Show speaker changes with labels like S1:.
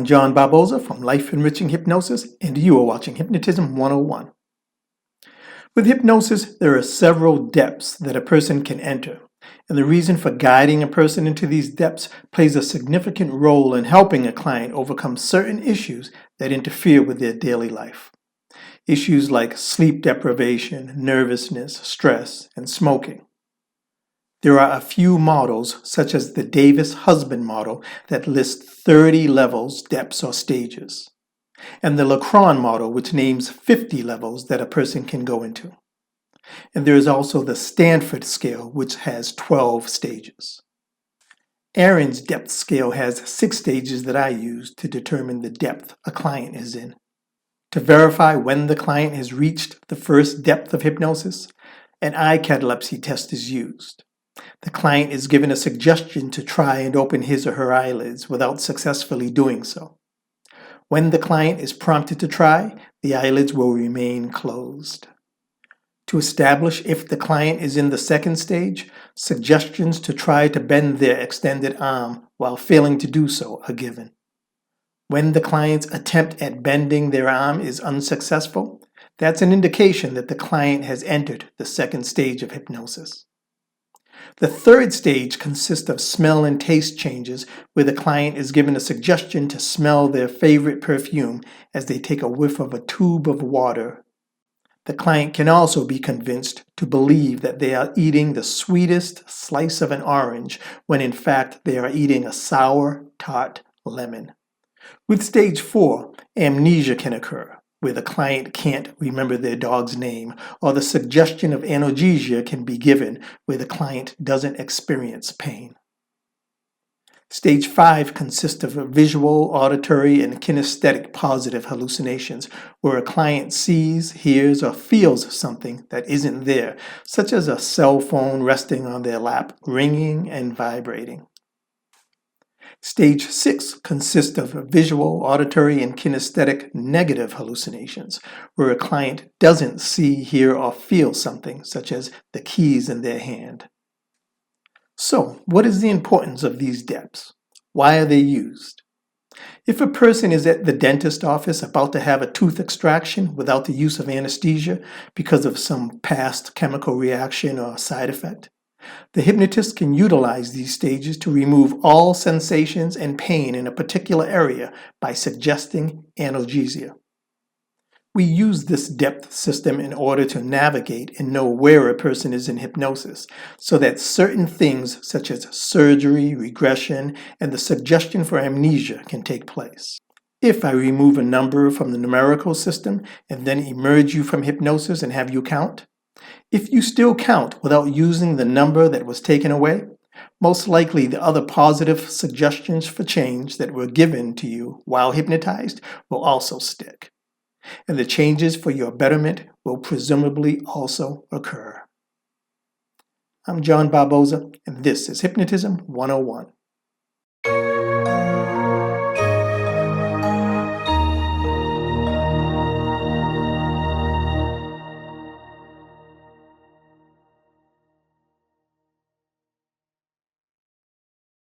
S1: I'm John Barboza from Life Enriching Hypnosis, and you are watching Hypnotism 101. With hypnosis, there are several depths that a person can enter, and the reason for guiding a person into these depths plays a significant role in helping a client overcome certain issues that interfere with their daily life. Issues like sleep deprivation, nervousness, stress, and smoking. There are a few models, such as the Davis-Husband model, that list 30 levels, depths, or stages, and the Lacron model, which names 50 levels that a person can go into. And there is also the Stanford scale, which has 12 stages. Aaron's depth scale has 6 stages that I use to determine the depth a client is in. To verify when the client has reached the first depth of hypnosis, an eye catalepsy test is used. The client is given a suggestion to try and open his or her eyelids without successfully doing so. When the client is prompted to try, the eyelids will remain closed. To establish if the client is in the second stage, suggestions to try to bend their extended arm while failing to do so are given. When the client's attempt at bending their arm is unsuccessful, that's an indication that the client has entered the second stage of hypnosis. The third stage consists of smell and taste changes, where the client is given a suggestion to smell their favorite perfume as they take a whiff of a tube of water. The client can also be convinced to believe that they are eating the sweetest slice of an orange, when in fact they are eating a sour, tart lemon. With stage 4, amnesia can occur, where the client can't remember their dog's name, or the suggestion of analgesia can be given where the client doesn't experience pain. Stage 5 consists of visual, auditory, and kinesthetic positive hallucinations, where a client sees, hears, or feels something that isn't there, such as a cell phone resting on their lap, ringing and vibrating. Stage 6 consists of visual, auditory, and kinesthetic negative hallucinations, where a client doesn't see, hear, or feel something, such as the keys in their hand. So, what is the importance of these depths? Why are they used? If a person is at the dentist office about to have a tooth extraction without the use of anesthesia because of some past chemical reaction or side effect, the hypnotist can utilize these stages to remove all sensations and pain in a particular area by suggesting analgesia. We use this depth system in order to navigate and know where a person is in hypnosis, so that certain things such as surgery, regression, and the suggestion for amnesia can take place. If I remove a number from the numerical system and then emerge you from hypnosis and have you count, if you still count without using the number that was taken away, most likely the other positive suggestions for change that were given to you while hypnotized will also stick, and the changes for your betterment will presumably also occur. I'm John Barboza, and this is Hypnotism 101.